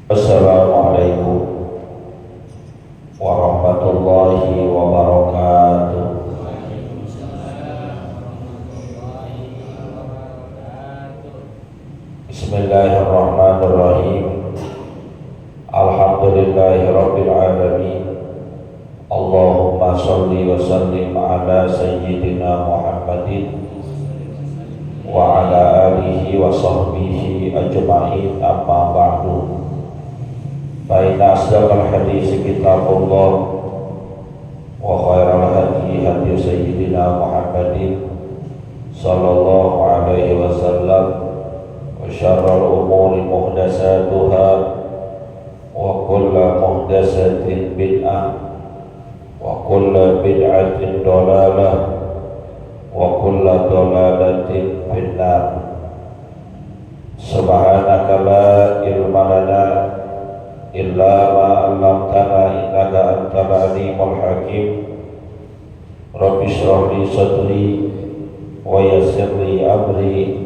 Assalamualaikum warahmatullahi wabarakatuh. Bismillahirrahmanirrahim. Alhamdulillahirabbil alamin. Allahumma shalli wa sallim ala sayyidina Muhammadin wa ala alihi wa sahbihi ajma'in, amma ba'du. Fa inna asdaqal hadits kitabullah wa khairal hadi hadi sayyidina Muhammadin sallallahu alaihi wasallam wa syarrul umuri muhdatsatuha wa kullu muhdatsatin bid'ah wa kullu bid'atin dhalalah wa kullu dhalalatin finnar. Subhanaka la ilma lana illa ma 'allamtana innaka antal alimul hakim. Rabbi shrah li sadri wa yassir li amri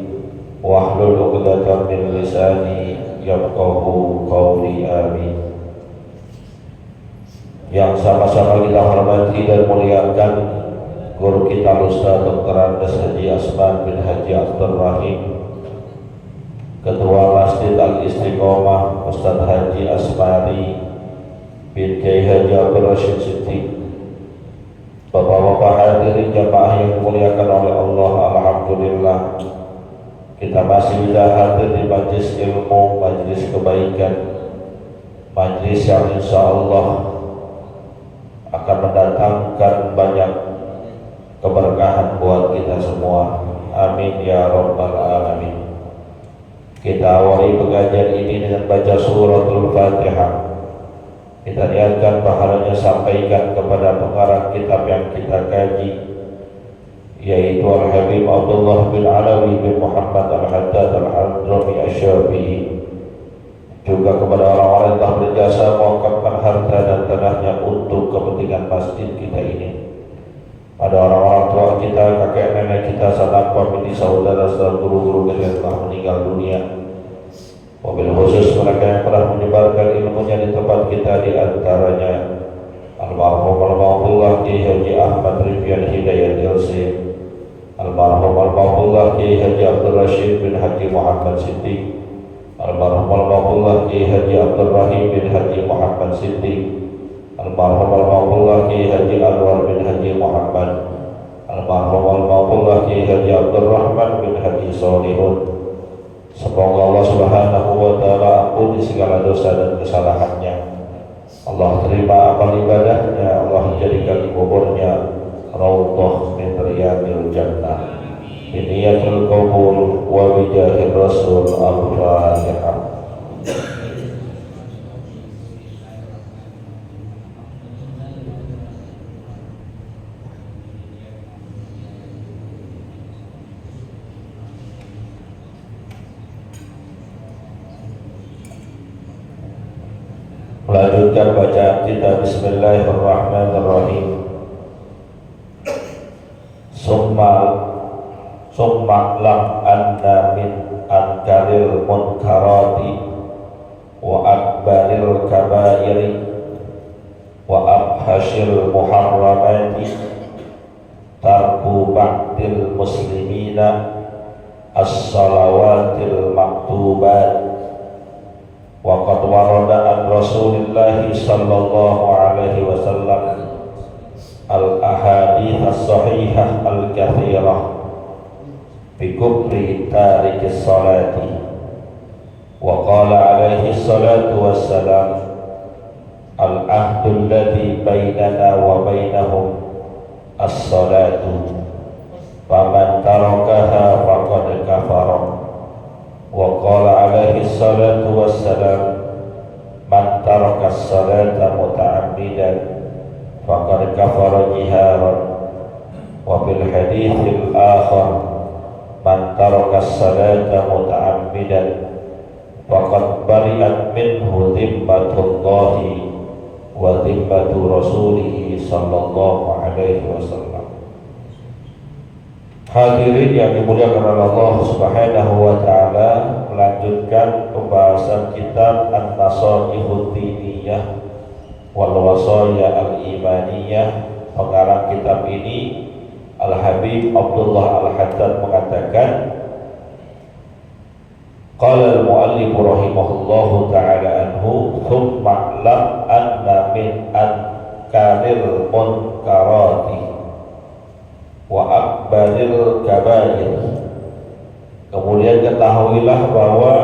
wahlul 'uqdatam min lisani yafqahu qawli. Amin. Yang sama-sama kita hormati dan muliakan guru kita Ustaz Dr. Andes Haji Asman bin Haji Abdul Rahim, Ketua Masjid Al-Istiqomah Ustaz Haji Asmari bin Kiai Haji Abdul Rashid Siddiq, Bapak-bapak hadirin jamaah yang dimuliakan oleh Allah. Alhamdulillah kita masih bisa hadir di majlis ilmu, majlis kebaikan, majlis yang insya Allah akan mendatangkan banyak keberkahan buat kita semua. Amin ya rabbal alamin. Kita awali pengajian ini dengan baca suratul Fatihah. Kita niatkan pahalanya sampaikan kepada pengarang kitab yang kita kaji, yaitu Al-Habib Abdullah bin Alawi bin Muhammad Al-Haddad Al-Hadrami Asy-Syafi'i, juga kepada orang-orang yang telah berjasa mewakafkan harta dan tanahnya untuk kepentingan masjid kita ini, pada orang-orang tua kita, kakek nenek kita, sanak famili, saudara serta guru-guru kita yang telah meninggal dunia. Wabil khusus mereka yang telah menyebarkan ilmunya di tempat kita, di antaranya almarhum al-Maghfurullah Kiai Haji Ahmad Rifyan Hidayat LC, almarhum al-Maghfurullah Kiai Haji Abdul Rashid bin Haji Muhammad Siddiq, almarhum al-Maghfurullah Kiai Haji Abdul Rahim bin Haji Muhammad Siddiq, almarhum al-Maghfurullah Kiai Haji Anwar bin Haji Muhammad, almarhum al-Maghfurullah Kiai Haji Abdul Rahman bin Haji Solihun. Semoga Allah Subhanahu wa taala ampuni segala dosa dan kesalahannya. Allah terima amal ibadahnya, Allah jadikan kuburnya raudhah min riyadil jannah. Biniyatul qabul wa bijahir rasul. Al-Fatihah. Melanjutkan bacaan kita. Bismillahirrahmanirrahim. Summa lam anna min ankaril munkarati wa akbaril kabairi wa abhashil muharramati tarku ba'dil muslimina as-salawatil maktubat. Wa qad warada an Rasulillahi sallallahu alaihi wasallam al-ahadits as-sahihah al-katsirah bi kufri tarikis salati. Wa qala alaihi salatu wassalam al-ahdu alladhi bainana wa bainahum as-salatu faman tarakaha faqad kafara. Wa qala alaihi salatu wassalam man taraka as-salata muta'ammidan faqad kafara jiharan. Wa fil haditsil akhar man taraka as-salata muta'ammidan faqad bari'at minhu dhimmatullahi wa dhimmatu rasulih sallallahu alaihi wasallam. Hadirin yang dimuliakan oleh Allah Subhanahu wa taala, melanjutkan pembahasan kitab An-Nasar Al-Wasaya Al-Imaniyah. Pengarang kitab ini Al-Habib Abdullah Al-Haddad mengatakan, qala al-muallif rahimahullahu ta'ala anhu, thumma lam anna min ankaril munkarati wa akbaril kabair. Kemudian ketahuilah bahwa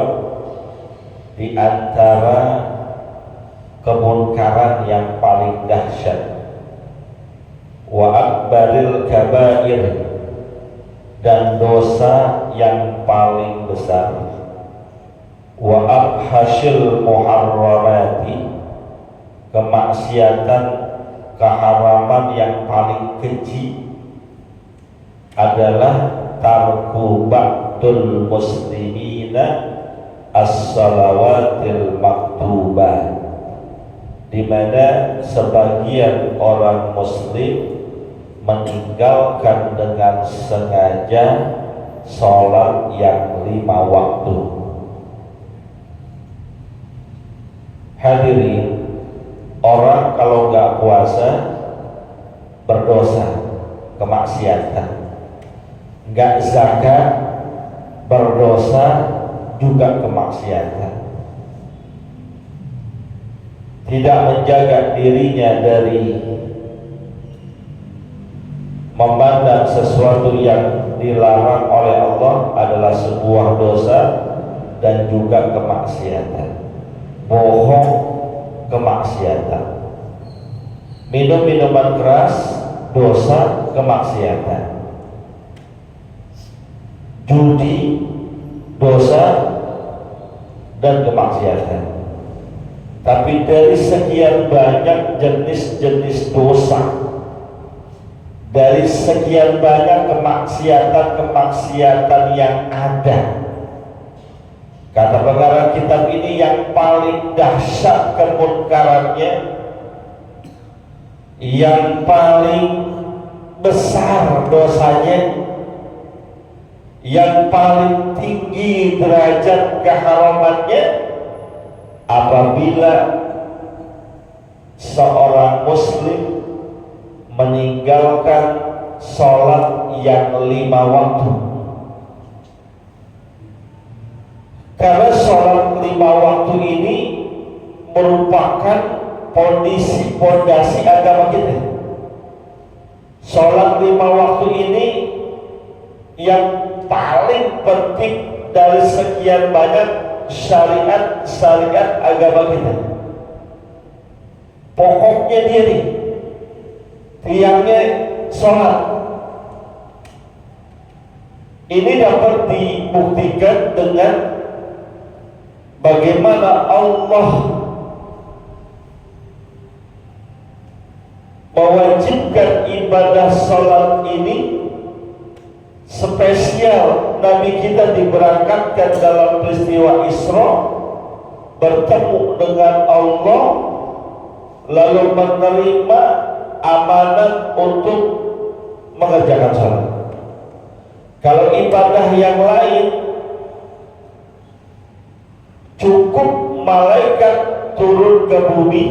di antara kemunkaran yang paling dahsyat wa akbaril kabair, dan dosa yang paling besar, wa abhasyil muharramati, kemaksiatan keharaman yang paling keji, adalah tarku ba'dul muslimina as-salawatil maktubah, di mana sebagian orang muslim meninggalkan dengan sengaja sholat yang 5 waktu. Hadirin, orang kalau nggak puasa berdosa, kemaksiatan. Nggak zakat berdosa, juga kemaksiatan. Tidak menjaga dirinya dari memandang sesuatu yang dilarang oleh Allah adalah sebuah dosa dan juga kemaksiatan. Bohong, kemaksiatan. Minum minuman keras, dosa, kemaksiatan. Judi, dosa dan kemaksiatan. Tapi dari sekian banyak jenis-jenis dosa, dari sekian banyak kemaksiatan yang ada, kata pengarang kitab ini, yang paling dahsyat kemunkarannya, yang paling besar dosanya, yang paling tinggi derajat keharamannya, apabila seorang muslim meninggalkan sholat yang 5 waktu. Karena sholat 5 waktu ini merupakan pondasi agama kita. Sholat 5 waktu ini yang paling penting dari sekian banyak syariat agama kita. Pokoknya dia nih, tiangnya sholat. Ini dapat dibuktikan dengan bagaimana Allah mewajibkan ibadah sholat ini spesial. Nabi kita diberangkatkan dalam peristiwa Isra, bertemu dengan Allah, lalu menerima amanat untuk mengerjakan sholat. Kalau ibadah yang lain cukup malaikat turun ke bumi,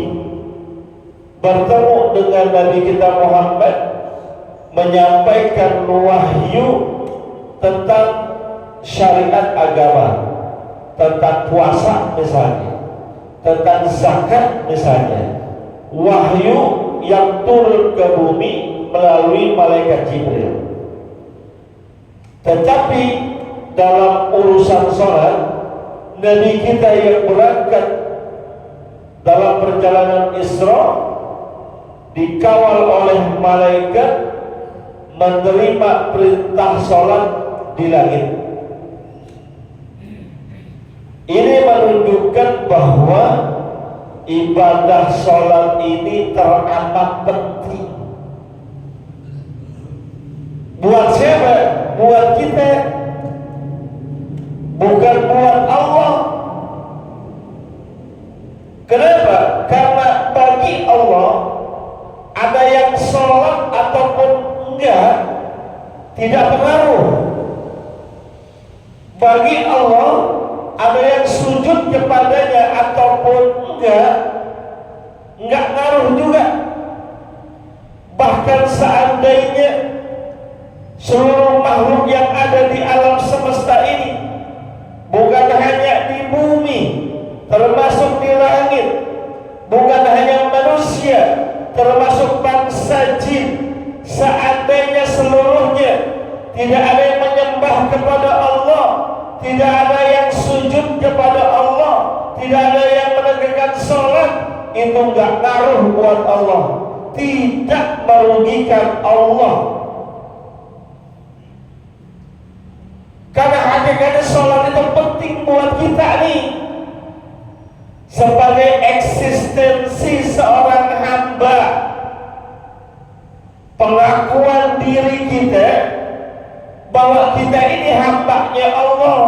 bertemu dengan Nabi kita Muhammad, menyampaikan wahyu tentang syariat agama, tentang puasa misalnya, tentang zakat misalnya. Wahyu yang turun ke bumi melalui malaikat Jibril. Tetapi dalam urusan sholat, Nabi kita yang berangkat dalam perjalanan Isra dikawal oleh malaikat, menerima perintah sholat di langit. Ini menunjukkan bahwa ibadah sholat ini teramat penting. Buat siapa? Buat kita, bukan buat Allah. Kenapa? Karena bagi Allah, ada yang sholat ataupun enggak tidak pengaruh. Bagi Allah, ada yang sujud kepadanya ataupun enggak nggak ngaruh juga. Bahkan seandainya seluruh makhluk yang ada di alam semesta ini, bukan hanya di bumi, termasuk di langit, bukan hanya manusia, termasuk bangsa jin, seandainya seluruhnya tidak ada yang menyembah kepada Allah, tidak ada yang sujud kepada Allah, tidak ada yang menegakkan sholat, itu nggak ngaruh buat Allah, tidak merugikan Allah. Karena hakikatnya sholat itu penting buat kita nih, sebagai eksistensi seorang hamba, pengakuan diri kita bahwa kita ini hambanya Allah,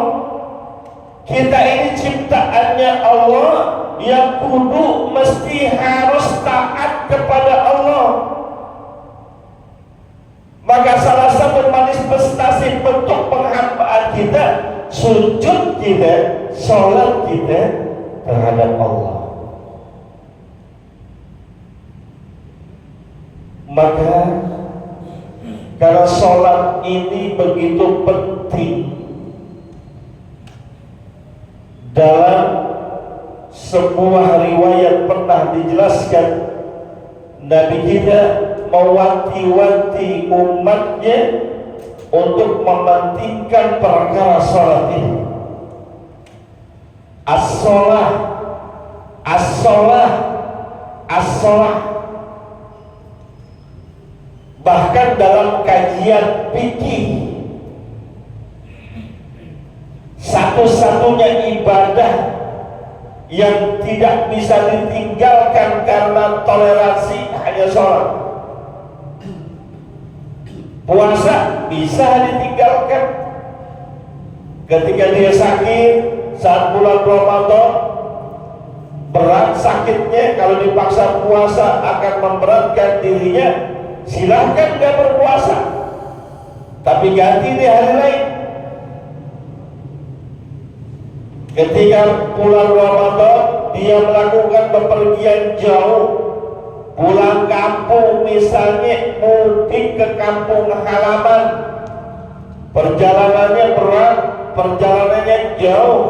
kita ini ciptaannya Allah yang kudu mesti harus taat kepada Allah. Maka salah satu manifestasi bentuk penghambaan kita, sujud kita, sholat kita terhadap Allah. Maka karena sholat ini begitu penting, dalam sebuah riwayat pernah dijelaskan Nabi kita mewanti-wanti umatnya untuk mementingkan perkara sholat ini. As-sholah, as-sholah, as-sholah. Bahkan dalam kajian fikih, satu-satunya ibadah yang tidak bisa ditinggalkan karena toleransi hanya sholat. Puasa bisa ditinggalkan ketika dia sakit saat bulan Ramadan, berat sakitnya, kalau dipaksa puasa akan memberatkan dirinya, silahkan gak berpuasa, tapi ganti di hari lain. Ketika bulan Ramadan dia melakukan bepergian jauh, pulang kampung misalnya, mudik ke kampung halaman, perjalanannya berat, perjalanannya jauh,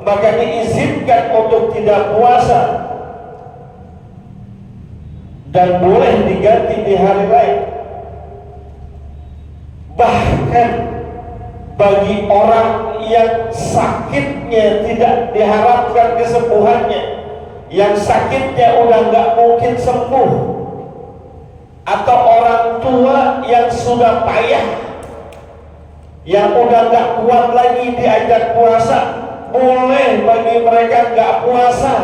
maka diizinkan untuk tidak puasa dan boleh diganti di hari lain. Bahkan bagi orang yang sakitnya tidak diharapkan kesembuhannya, yang sakitnya udah nggak mungkin sembuh, atau orang tua yang sudah payah, yang udah nggak kuat lagi diajak puasa, boleh bagi mereka nggak puasa,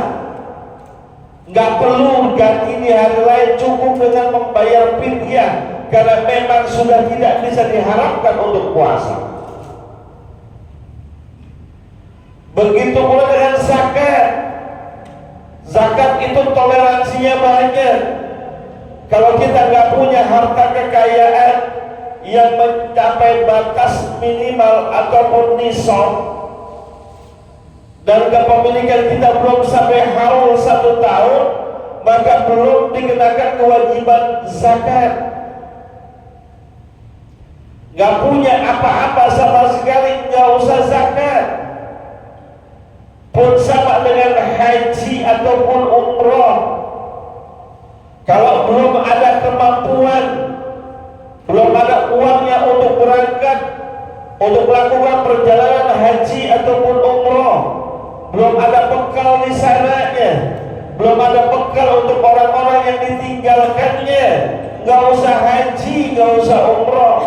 nggak perlu ganti di hari lain, cukup dengan membayar fidyah, karena memang sudah tidak bisa diharapkan untuk puasa. Begitu pula dengan zakat. Zakat itu toleransinya banyak. Kalau kita nggak punya harta kekayaan yang mencapai batas minimal ataupun nisab, dan kepemilikan kita belum sampai haul 1 tahun, maka belum dikenakan kewajiban zakat. Nggak punya apa-apa sama sekali, nggak usah zakat. Pun sama dengan haji ataupun umroh. Kalau belum ada kemampuan, belum ada uangnya untuk berangkat, untuk melakukan perjalanan haji ataupun umroh, belum ada bekal di sananya, belum ada bekal untuk orang-orang yang ditinggalkannya, nggak usah haji, nggak usah umroh.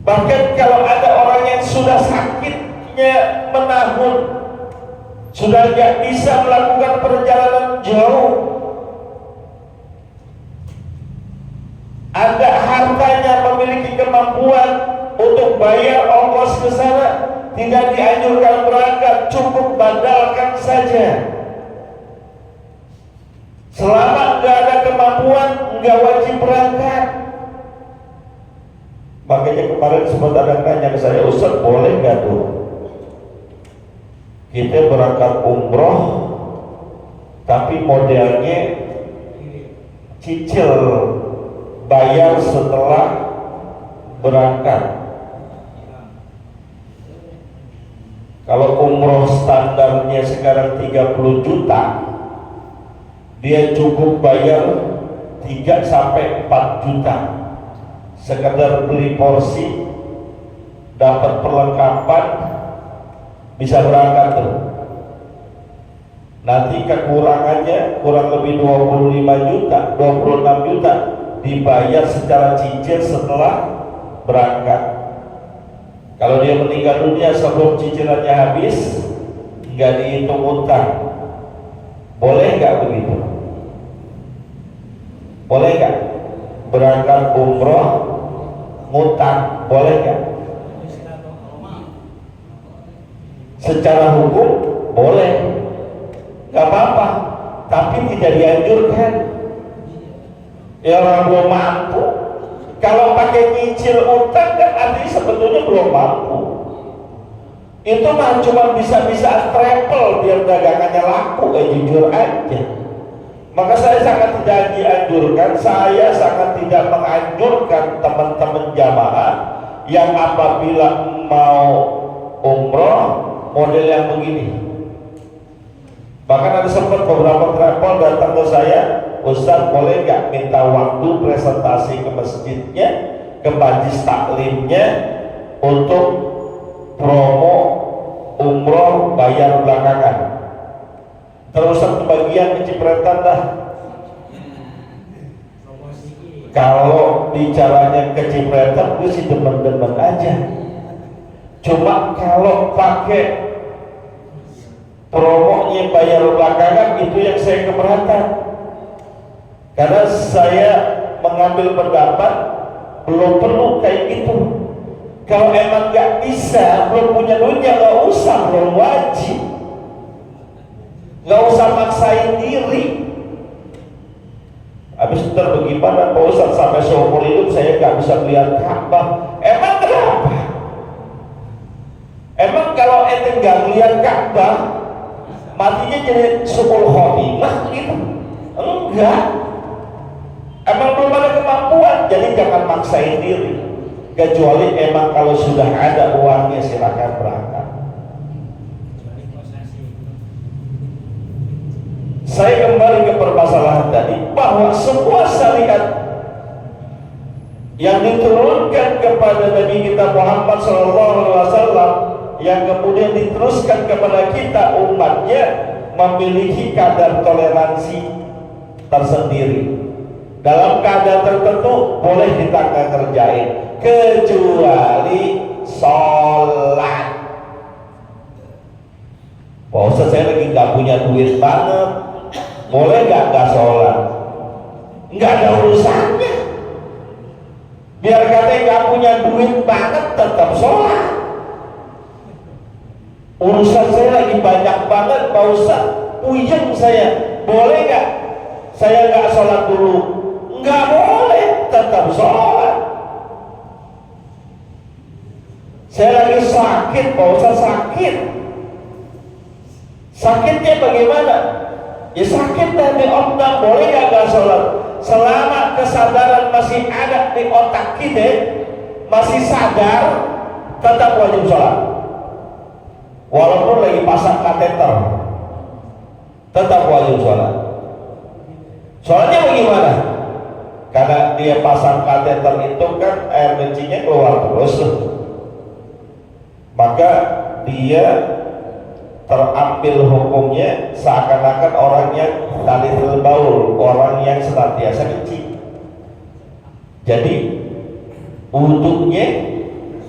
Bahkan kalau ada orang yang sudah sakitnya menahun, sudah tidak bisa melakukan perjalanan jauh, ada hartanya, memiliki kemampuan untuk bayar ongkos ke sana, tidak dianjurkan berangkat, cukup badalkan saja. Selama nggak ada kemampuan, nggak wajib berangkat. Makanya kemarin sempat ada nanya ke saya, Ustaz boleh nggak tuh Kita berangkat umroh tapi modelnya cicil, bayar setelah berangkat. Kalau umroh standarnya sekarang 30 juta, dia cukup bayar 3 sampai 4 juta sekedar beli porsi, dapat perlengkapan, bisa berangkat tuh. Nanti kekurangannya kurang lebih 25 juta, 26 juta dibayar secara cicil setelah berangkat. Kalau dia meninggal dunia sebelum cicilannya habis, nggak dihitung utang. Boleh nggak begitu? Boleh nggak? Berangkat umroh ngutang, boleh nggak? Secara hukum boleh, nggak apa-apa, tapi tidak dianjurkan. Ya orang belum mampu. Kalau pakai nyicil utang kan artinya sebetulnya belum mampu. Itu mah cuma bisa-bisa travel biar dagangannya laku, jujur aja. Maka saya sangat tidak dianjurkan, saya sangat tidak menganjurkan teman-teman jamaah yang apabila mau umroh model yang begini. Bahkan ada sempat beberapa travel datang ke saya, Ustaz boleh nggak minta waktu presentasi ke masjidnya, ke majlis taklimnya untuk promo umroh bayar belakangan. Terus kebagian kecipratan dah. Kalau bicaranya kecipratan gue sih demen-demen aja. Cuma kalau pakai promonya bayar belakangan itu yang saya keberatan. Karena saya mengambil pendapat belum perlu kayak gitu. Kalau emang nggak bisa, belum punya duitnya nggak usah, belum wajib. Nggak usah maksain diri. Habis ntar bagaimana Pak Ustaz sampai seumur hidup saya nggak bisa melihat Ka'bah? Emang kenapa? Emang kalau ente nggak melihat Ka'bah, matinya jadi sumul khotimah gitu? Enggak. Emang belum ada kemampuan, jadi jangan maksain diri. Kecuali emang kalau sudah ada uangnya silakan berangkat. Saya kembali ke permasalahan tadi bahwa semua syariat yang diturunkan kepada Nabi kita Muhammad SAW yang kemudian diteruskan kepada kita umatnya memiliki kadar toleransi tersendiri. Dalam keadaan tertentu boleh kita nggak kerjain, kecuali sholat. Pak Ustaz saya lagi nggak punya duit banget, boleh nggak sholat? Nggak ada urusannya. Biar katanya nggak punya duit banget tetap sholat. Urusan saya lagi banyak banget Pak Ustaz, puyeng saya, boleh nggak saya nggak sholat dulu? Nggak boleh, tetap sholat. Saya lagi sakit, Pak Ustaz sakit. Sakitnya bagaimana? Ya sakit dan di otak, boleh nggak sholat? Selama kesadaran masih ada di otak kita, masih sadar, tetap wajib sholat. Walaupun lagi pasang kateter, tetap wajib sholat. Sholatnya bagaimana? Karena dia pasang kateter itu kan air kencingnya keluar terus, maka dia terambil hukumnya seakan-akan orang yang talithul baul, orang yang senantiasa kencing. Jadi wudhunya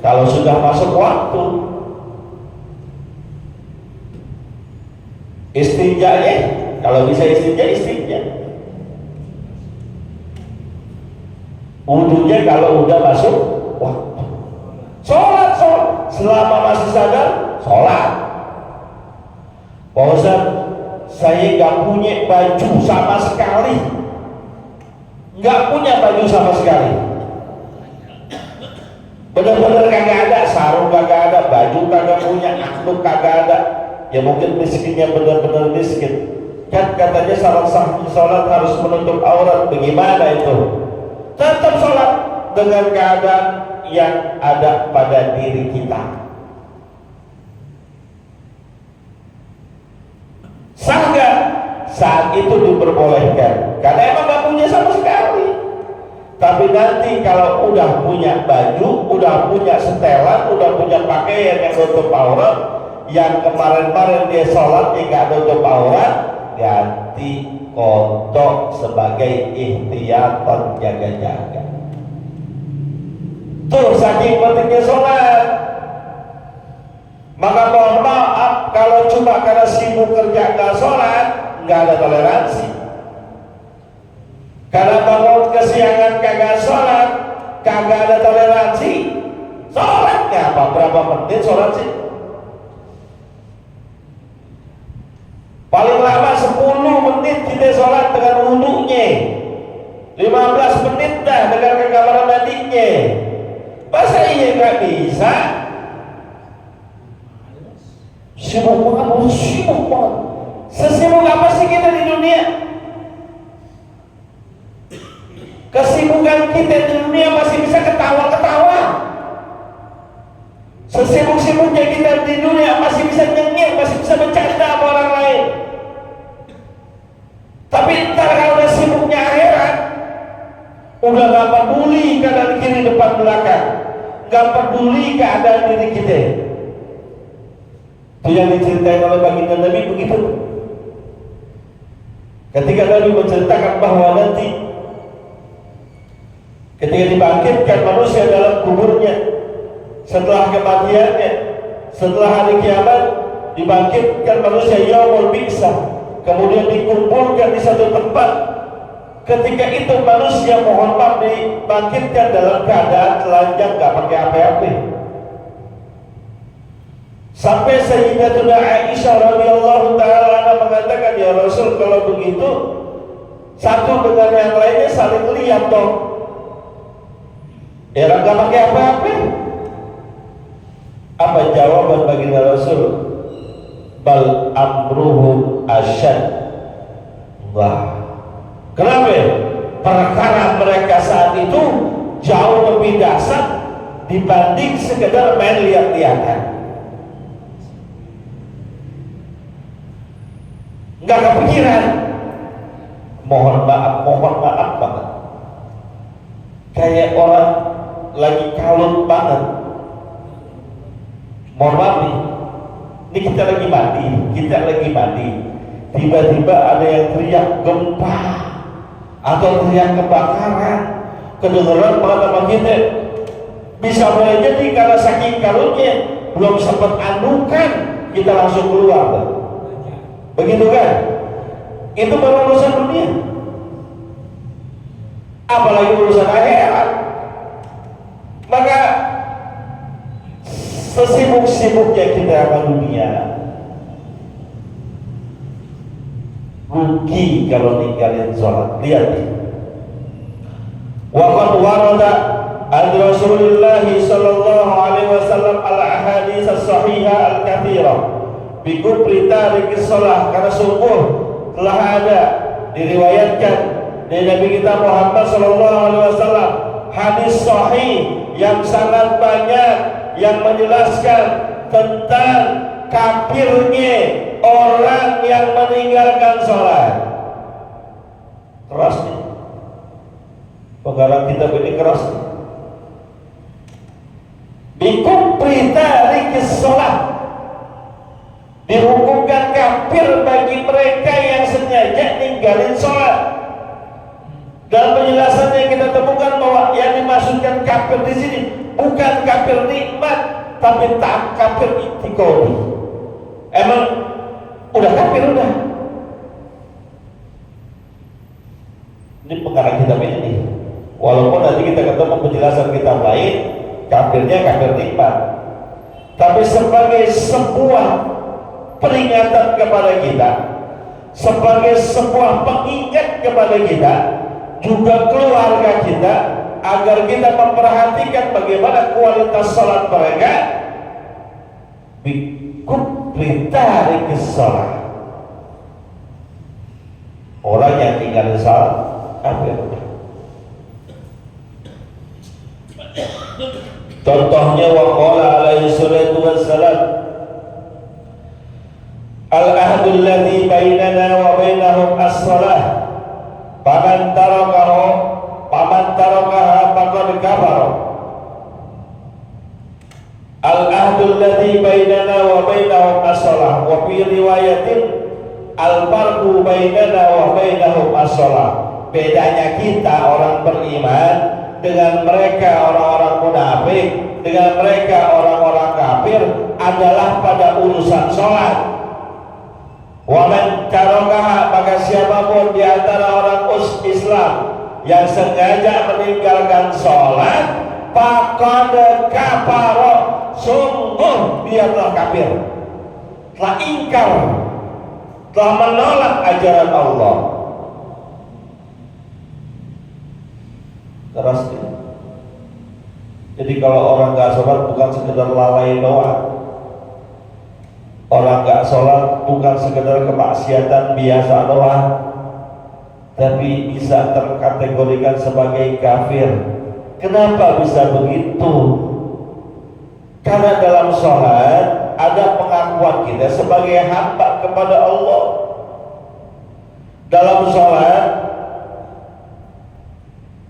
kalau sudah masuk waktu, istinjanya kalau bisa istinja. Wudhunya kalau udah masuk waktu. Sholat selama masih sadar, sholat. Pak Ustaz, saya nggak punya baju sama sekali, nggak punya baju sama sekali, bener-bener kagak ada, sarung kagak ada, baju kagak punya, anduk kagak ada. ya mungkin miskinnya benar-benar miskin. Kan katanya syarat sahnya sholat harus menutup aurat. Bagaimana itu? Tetap sholat dengan keadaan yang ada pada diri kita. Sah nggak? Saat itu diperbolehkan, karena emang nggak punya sama sekali. Tapi nanti kalau udah punya baju, udah punya setelan, udah punya pakaian yang nutup aurat, yang kemarin-kemarin dia sholat yang nggak nutup aurat, ganti kodok sebagai ikhtiyatan, jaga-jaga. Tuh saking pentingnya sholat. Maka mohon maaf kalau cuma karena sibuk kerja nggak sholat, nggak ada toleransi. Karena bangun kesiangan kagak sholat, kagak ada toleransi. Sholatnya apa? Berapa menit sholat sih? Paling lama 10 menit kita sholat dengan wudunya, 15 menit dah dengan ke kamar mandinya. Masa iya nggak bisa? Sibuk banget, sibuk banget. Sesibuk apa sih kita di dunia? Kesibukan kita di dunia masih bisa ketawa-ketawa. Sesibuk-sibuknya kita di dunia masih bisa nyengir, masih bisa bercanda sama orang lain. Tapi ntar kalau udah sibuknya akhirat, udah gak peduli keadaan kiri depan belakang, gak peduli keadaan diri kita. Itu yang diceritain oleh baginda Nabi begitu. Ketika Nabi menceritakan bahwa nanti ketika dibangkitkan manusia dalam kuburnya setelah kematiannya, setelah hari kiamat, dibangkitkan manusia yaumul bi'sah, kemudian dikumpulkan di satu tempat. Ketika itu manusia mohon maaf dibangkitkan dalam keadaan telanjang, gak pakai apa-apa. Sampai Sayyidatuna Aisyah radhiyallahu ta'ala mengatakan, ya Rasul, kalau begitu satu dengan yang lainnya saling lihat dong. Ya gak pakai apa-apa. Apa jawaban baginda Rasul? Bal amruhu asyad. Wah, kenapa? Perkara mereka saat itu jauh lebih dahsyat dibanding sekedar main lihat-lihatan. Nggak kepikiran. Mohon maaf banget. Kayak orang lagi kalut banget. Mohon maaf nih, ini kita lagi mandi, tiba-tiba ada yang teriak gempa atau teriak kebakaran, kedengeran banget sama kita. Bisa boleh jadi karena saking kalutnya belum sempat andukan, kita langsung keluar. Begitu kan? Itu baru urusan dunia, apalagi urusan akhirat. Maka sesibuk-sibuknya kita sama dunia, rugi kalau ninggalin sholat. Lihat nih, waqad warada an Rasulullah sallallahu alaihi wasallam al ahadits as-sahihah al-katsirah bi kubri tarik shalah, karena sungguh telah ada diriwayatkan dari Nabi kita Muhammad sallallahu alaihi wasallam hadis sahih yang sangat banyak yang menjelaskan tentang kafirnya orang yang meninggalkan sholat. Keras nih, pengarang kitab ini keras nih. Bikufri tarikis sholat, dihukumkan kafir bagi mereka yang sengaja ninggalin sholat. Dalam penjelasannya kita temukan bahwa yang dimaksudkan kafir di sini bukan kafir nikmat, tapi tak kafir itikadi. Emang udah kafir udah. Ini pengarang kitab ini. Walaupun nanti kita ketemu penjelasan kitab lain, kafirnya kafir nikmat. Tapi sebagai sebuah peringatan kepada kita, sebagai sebuah pengingat kepada kita, juga keluarga kita, agar kita memperhatikan bagaimana kualitas salat mereka. kufri tarikis shalah. Orang yang tinggalin salat kafir. Contohnya waqala alaihi salatu wassalam, al-ahdul ladzi bainana wa bainahum as-shalah faman tarakaha faqad kafara. Al-ahdul ladzi bainana wa bainahum as-shalah wa fi riwayatin al-farqu bainana wa bainahum as-shalah. Bedanya kita orang beriman dengan mereka orang-orang munafik, dengan mereka orang-orang kafir adalah pada urusan sholat. Wa man tarakaha, maka siapapun di antara orang Islam yang sengaja meninggalkan sholat, faqad kafara, sungguh dia telah kafir, telah ingkar, telah menolak ajaran Allah. Keras ini. Jadi kalau orang nggak sholat bukan sekedar lalai doang. Orang nggak sholat bukan sekedar kemaksiatan biasa doang, tapi bisa terkategorikan sebagai kafir. Kenapa bisa begitu? Karena dalam sholat ada pengakuan kita sebagai hamba kepada Allah. Dalam sholat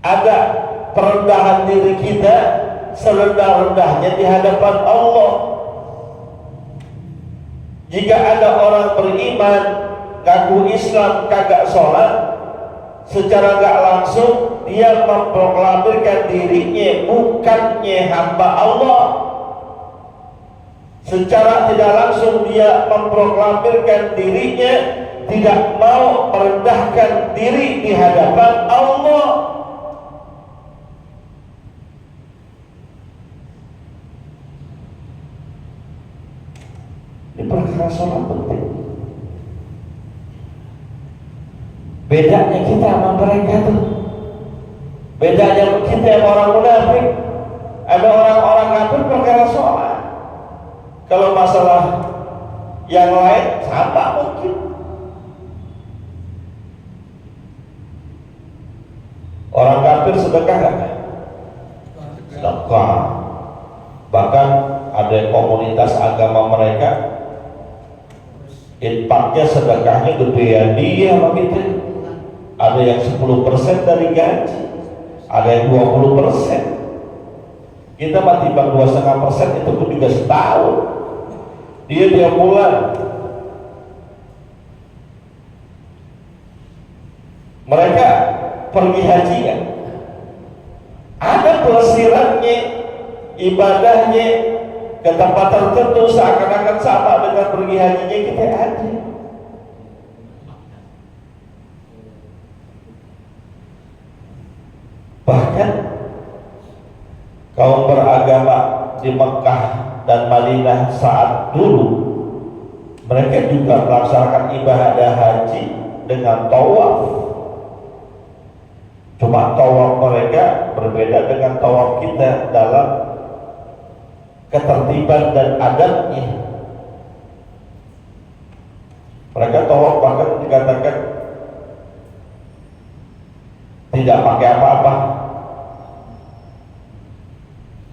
ada perendahan diri kita serendah-rendahnya di hadapan Allah. Jika ada orang beriman ngaku Islam kagak sholat, secara gak langsung dia memproklamirkan dirinya bukannya hamba Allah. Secara tidak langsung dia memproklamirkan dirinya tidak mau merendahkan diri di hadapan Allah. Ini perkara sholat penting. Bedanya kita sama mereka tuh, bedanya kita sama orang munafik. Ada orang-orang kafir perkara sholat. Kalau masalah yang lain sama mungkin. Orang kafir sedekah kan? Sedekah. Bahkan ada komunitas agama mereka infaknya sedekahnya gedean dia begitu. Ada yang 10% dari gaji, ada yang 20%. Kita mah timbang 2,5% itu pun juga setahun. Dia tiap bulan. Mereka pergi haji kan? Ada pelesirannya, ibadahnya ke tempat tertentu seakan-akan sama dengan pergi hajinya kita ada. Bahkan kaum beragama di Mekah dan Madinah saat dulu mereka juga melaksanakan ibadah haji dengan tawaf. Cuma tawaf mereka berbeda dengan tawaf kita dalam ketertiban dan adatnya. Mereka tawaf bahkan dikatakan tidak pakai apa-apa,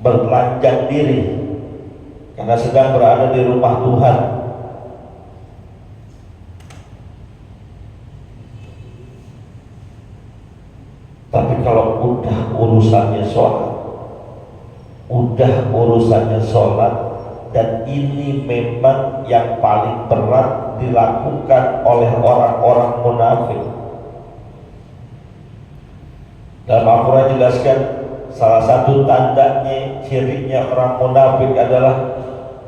bertelanjang diri karena sedang berada di rumah Tuhan. Tapi kalau udah urusannya sholat, dan ini memang yang paling berat dilakukan oleh orang-orang munafik. Dalam Al-Quran jelaskan salah satu tandanya, cirinya orang munafik adalah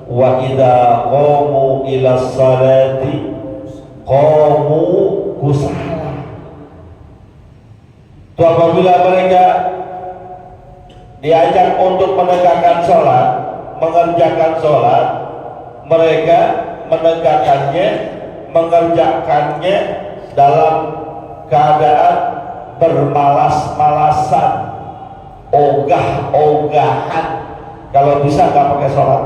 wa idza qamu ila sholati qamu kusala. Itu apabila mereka diajak untuk menegakkan sholat, mengerjakan sholat, mereka mengerjakannya dalam keadaan bermalas-malasan, ogah-ogahan. Kalau bisa nggak pakai sholat.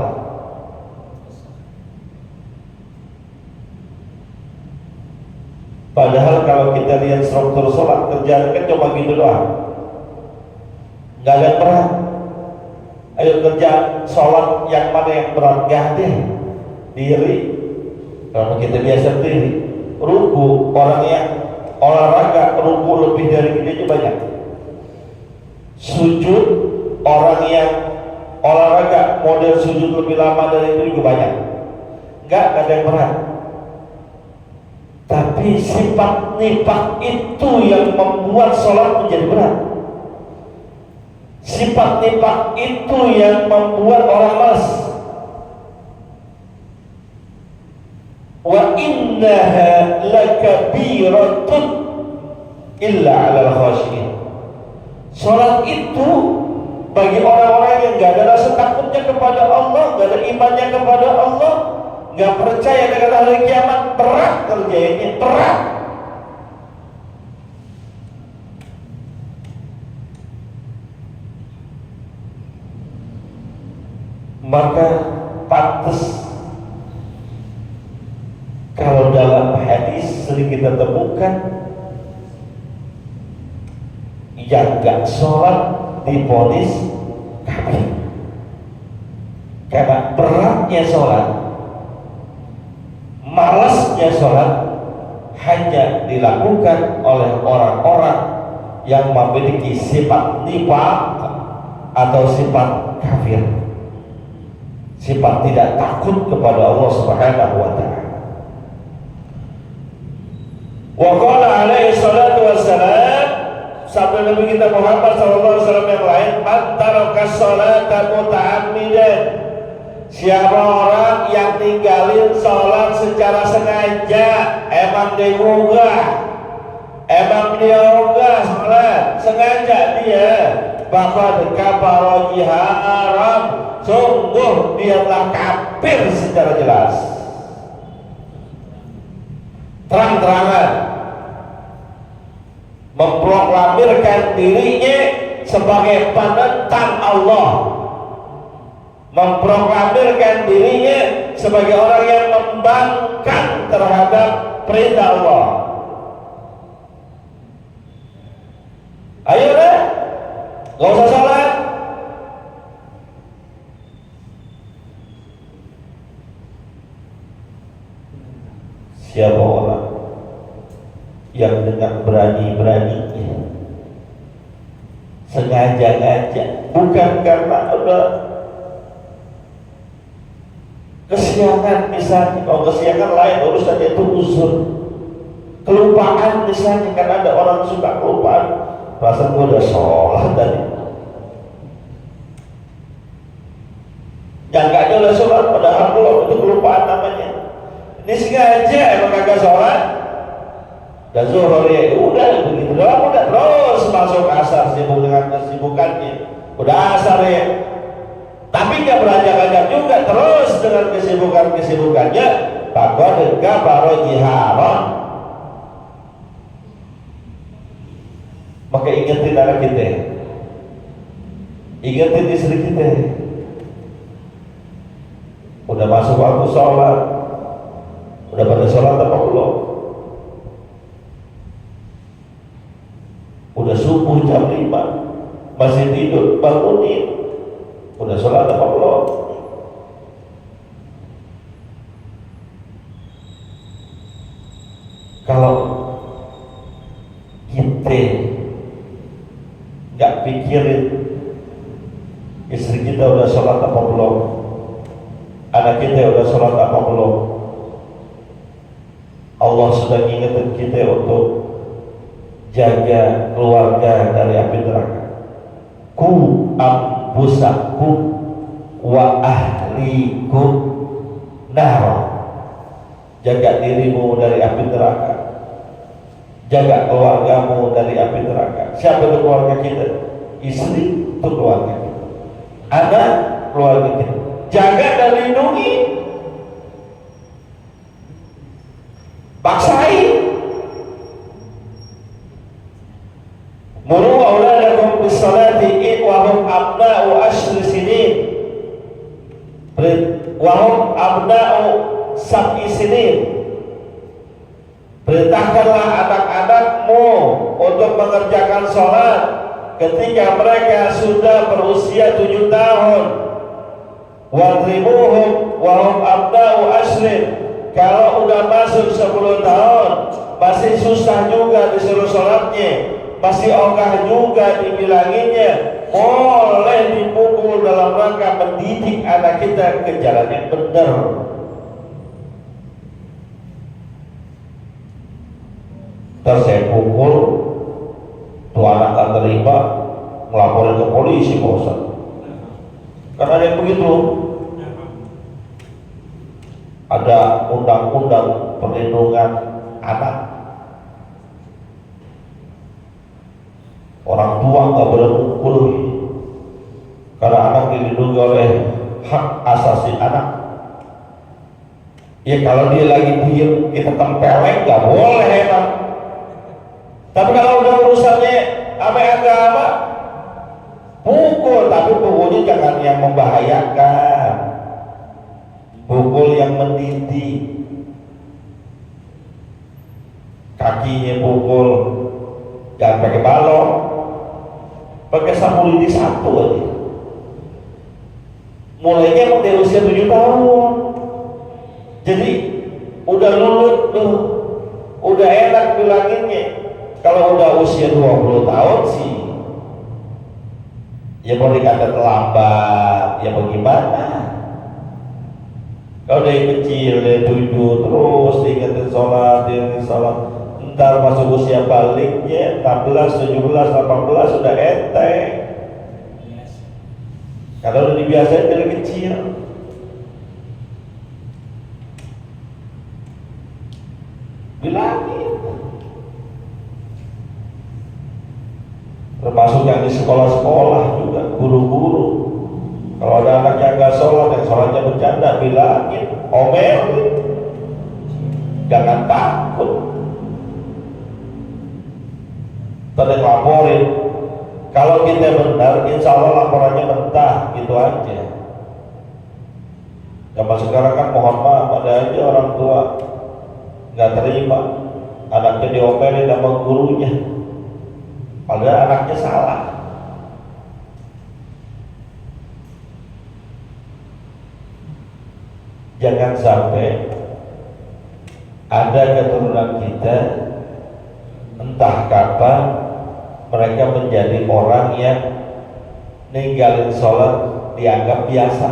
Padahal kalau kita lihat struktur sholat kerjaan kan cuma gitu doang, nggak ada berat. Ayo kerja sholat yang mana yang berat? Gak ada. Diri, kalau kita biasa diri, ruku, orang yang olahraga ruku lebih dari kita banyak. Sujud, orang yang olahraga model sujud lebih lama dari itu juga banyak. Nggak ada yang berat. Tapi sifat nifaq itu yang membuat sholat menjadi berat. Sifat nifaq itu yang membuat orang malas. Wa innaha lakabiratun illa 'alal khashiyin. Sholat itu bagi orang-orang yang gak ada rasa takutnya kepada Allah, gak ada imannya kepada Allah, gak percaya dengan hari kiamat, berat kerjanya, berat. Maka pantas kalau dalam hadis sering kita temukan yang gak sholat divonis kafir, karena beratnya sholat, malasnya sholat hanya dilakukan oleh orang-orang yang memiliki sifat nifaq atau sifat kafir, sifat tidak takut kepada Allah Subhanahu wa ta'ala. Wa qala alaihi salatu wassalam, sabda Nabi kita Muhammad sallallahu alaihi wasallam yang lain, man taraka sholata muta'ammidan, siapa orang yang tinggalin sholat secara sengaja, emang dia ogah sholat sengaja dia, faqad kafara haram, sungguh dia telah kafir secara jelas, terang-terangan memproklamirkan dirinya sebagai penentang Allah, memproklamirkan dirinya sebagai orang yang membangkang terhadap perintah Allah. Ayo deh, gak usah sholat. Siapa orang yang dengan berani-beraninya sengaja-ngaja, bukan karena udah kesiangan misalnya, kalau kesiangan lain urusan, itu uzur, kelupaan misalnya, karena ada orang suka kelupaan, perasaan gue udah sholat tadi, jangkanya udah sholat padahal belum, itu kelupaan namanya. Ini sengaja emang kagak sholat, dan zuhur ya udah begitu doang, udah terus masuk asar, sibuk dengan kesibukannya, udah asar ya, tapi nggak beranjak-anjak juga, terus dengan kesibukannya, faqad kafara haram. Maka ingetin anak kita, ingetin istri kita, udah masuk waktu sholat, udah pada sholat apa belum? Udah subuh jam 5 masih tidur, bangunin, udah sholat apa belum? Kalau kita nggak pikirin istri kita udah sholat apa belum, anak kita udah sholat apa belum, Allah sudah ngingetin kita untuk jaga keluarga dari api neraka. Ku ambusakum wa ahlikum nar, jaga dirimu dari api neraka, jaga keluargamu dari api neraka. Siapa itu keluarga kita? Istri itu keluarga kita, anak keluarga kita, jaga dan lindungi, paksain. Muru auladakum bis-salati wa hum abna'u ashri sinin wa hum abna'u sab'i sinin. Perintahkanlah anak-anakmu untuk mengerjakan sholat ketika mereka sudah berusia 7 tahun. Wadribuhum wahum abna'u asrin. Kalau udah masuk 10 tahun masih susah juga disuruh sholatnya, masih ogah juga dibilanginya, boleh dipukul dalam rangka mendidik anak kita ke jalan yang benar. Terus saya pukul, tuh anak tak terima, ngelaporin ke polisi, Pak Ustaz. Karena ada yang begitu. Ada undang-undang perlindungan anak. Orang tua nggak boleh pukul, karena anak dilindungi oleh hak asasi anak. Ya kalau dia lagi diem kita tempeleng nggak boleh emang. Tapi kalau udah urusannya sama agama, pukul, tapi pukulnya jangan yang membahayakan, pukul yang mendidik. Kakinya pukul, jangan pakai balok, pakai sapu lidi 1 aja. Mulainya emang dari usia 7 tahun, jadi udah lulut tuh, udah enak bilanginnya. Kalau udah usia 20 tahun sih ya boleh dikata terlambat, ya bagaimana. Kalau dari kecil, dari 7 terus diingetin sholat, ntar masuk usia baliknya 16, 17, 18 sudah enteng. Kalau udah dibiasain dari kecil. Bilangin. Termasuk yang di sekolah-sekolah juga, guru-guru. Kalau ada anak yang nggak sholat, yang sholatnya bercanda, bilangin, omelin, jangan takut. Tadi laporin. Kalau kita benar, insya Allah laporannya mentah, gitu aja. Zaman sekarang kan mohon maaf, ada aja orang tua nggak terima anaknya diomelin sama gurunya, padahal anaknya salah. Jangan sampai ada keturunan kita entah kapan mereka menjadi orang yang ninggalin sholat dianggap biasa,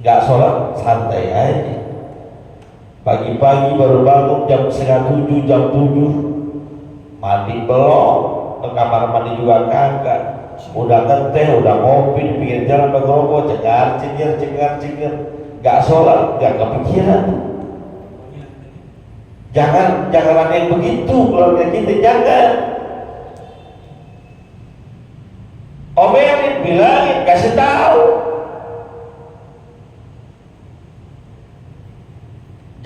nggak sholat santai aja. Pagi-pagi baru bangun jam 6:30, jam 7 mandi belum, ke kamar mandi juga kagak, udah ngeteh, udah ngopi di pinggir jalan bergerobok, cengar cengir, nggak sholat, nggak kepikiran. Jangan ada yang begitu keluarga kita, jangan. Omelin, bilangin, kasih tahu.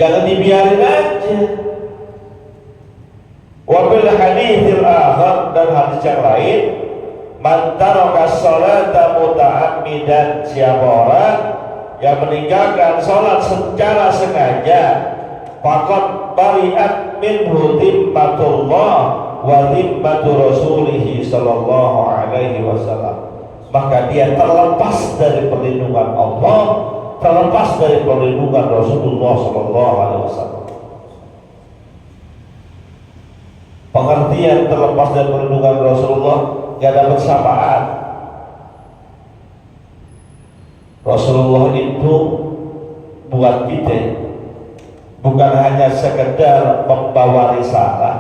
Jangan dibiarin aja. Wabil haditsil akhar, dan hadis yang lain, man taraka sholata muta'ammidan, siapa orang yang meninggalkan sholat secara sengaja, faqad bari'at minhu dhimmatullah wa dhimmatu rasulih sallallahu alaihi wasallam, maka dia terlepas dari perlindungan Allah, terlepas dari perlindungan Rasulullah sallallahu alaihi wasallam. Pengertian terlepas dari perlindungan Rasulullah, gak dapat syafaat. Rasulullah itu buat kita bukan hanya sekedar membawa risalah,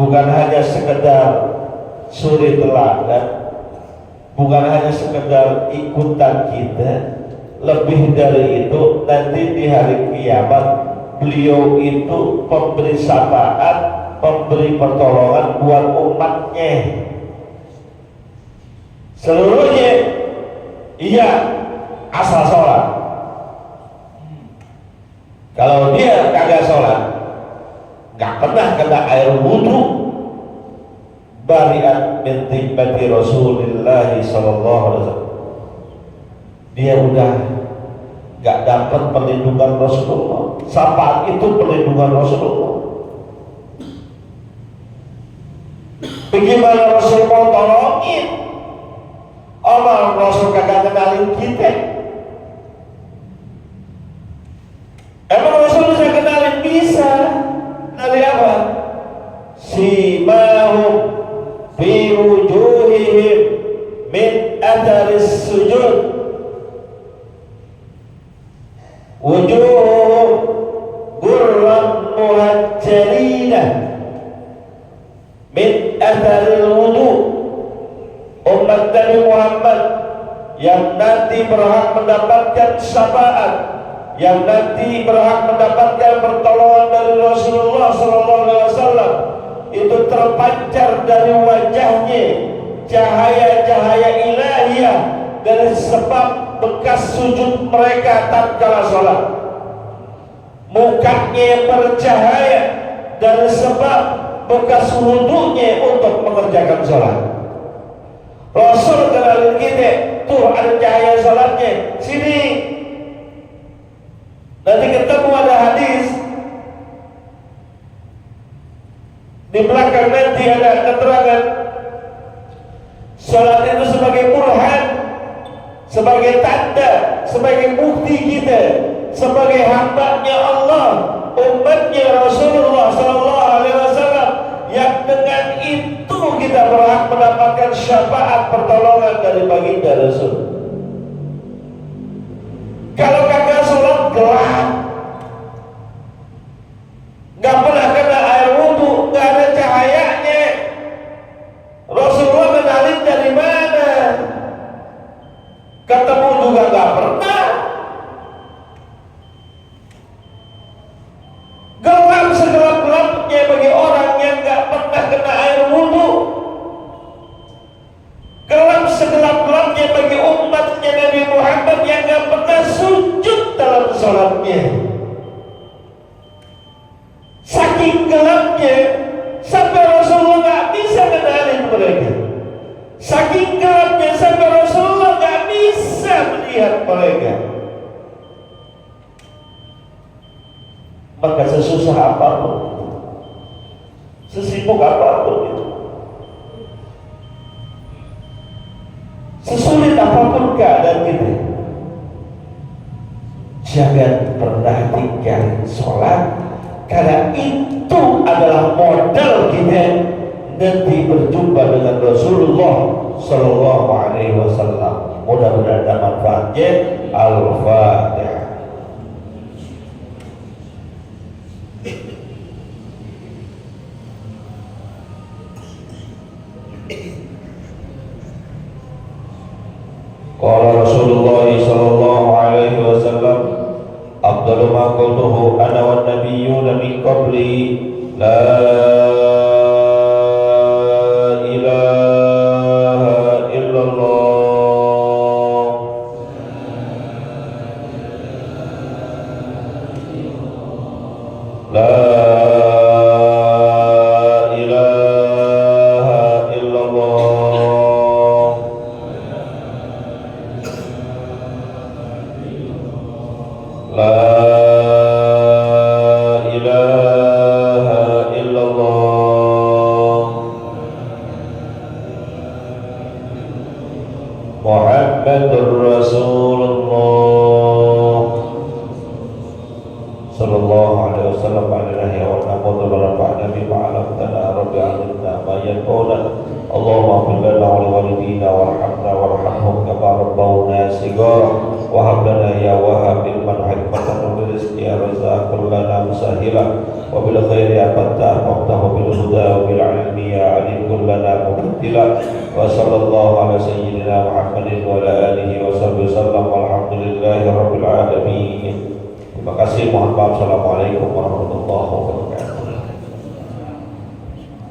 bukan hanya sekedar suri teladan, bukan hanya sekedar ikutan kita. Lebih dari itu, nanti di hari kiamat beliau itu pemberi syafaat, pemberi pertolongan buat umatnya seluruhnya. Iya, asal sholat. Kalau dia kagak sholat, gak pernah kena air wudhu, bariat min dhimmati Rasulillah sallallahu alaihi wasallam, dia udah gak dapat perlindungan Rasulullah. Sapaan itu perlindungan Rasulullah. Bagaimana Rasulullah tolongin? Omar Rasul kagak kenalin kita. Emang Rasul bisa kenalin? Bisa. Kenalin apa? Simahum fi wujuhihim min atharis sujud. Wujuhum gurran muhajjalina min atharil wudu. Umat Nabi Muhammad yang nanti berhak mendapatkan syafaat, yang nanti berhak mendapatkan pertolongan dari Rasulullah SAW, itu terpancar dari wajahnya cahaya-cahaya ilahiyah dari sebab bekas sujud mereka tatkala sholat. Mukanya bercahaya dari sebab bekas wudunya untuk mengerjakan sholat. Rasul kenalin kita, tuh ada cahaya sholatnya, sini. Nanti ketemu ada hadis di belakang, nanti ada keterangan sholat itu sebagai burhan, sebagai tanda, sebagai bukti kita sebagai hambanya Allah, umatnya Rasulullah SAW, yang dengan itu kita berhak mendapatkan syafaat pertolongan dari baginda Rasul. Kalau kagak sholat gelap, nggak pernah kena air wudhu, nggak ada cahayanya, Rasulullah kenalin dari mana? Ketemu juga nggak pernah. Gelap segelap-gelapnya bagi orang yang nggak pernah kena air wudhu. Gelap segelap-gelapnya bagi umatnya Nabi Muhammad yang nggak pernah sujud dalam sholatnya. Saking gelapnya sampai Rasulullah nggak bisa kenalin mereka. Saking gelapnya sampai Rasulullah nggak bisa melihat mereka. Maka sesusah apapun, sesibuk apapun itu, sesulit apapun keadaan kita, jangan pernah tinggalin sholat, karena itu adalah modal kita nanti berjumpa dengan Rasulullah Sallallahu Alaihi Wasallam. Mudah-mudahan ada manfaatnya. Al-Fatihah. Qala Rasulullah sallallahu alaihi wasallam, afdalu ma qultuhu ana wan nabiyyuna min qabli, la ilaha illallah. La Muhammadur Rasulullah sallallahu alaihi wasallam. Alaihi wa sallam wa nafa'ana bima 'allamtana rabbi 'allimna ma yanfa'una. Allahumma ighfir lana wa liwalidina warhamna warhamhum kama rabbawna shighara wa hab lana ya wahhab ilman hikmatan wa rizqan ya razzaqan lana musahila wa bil khairi afatta waqtahu bil huda wa bil ilmi ya alim kullana mubattila wa sallallahu ala sayyidina Muhammadin wa ala alihi wa sahbihi wasallam walhamdulillahi rabbil alamin. Terima kasih. Mohon maaf. Assalamualaikum warahmatullahi wabarakatuh.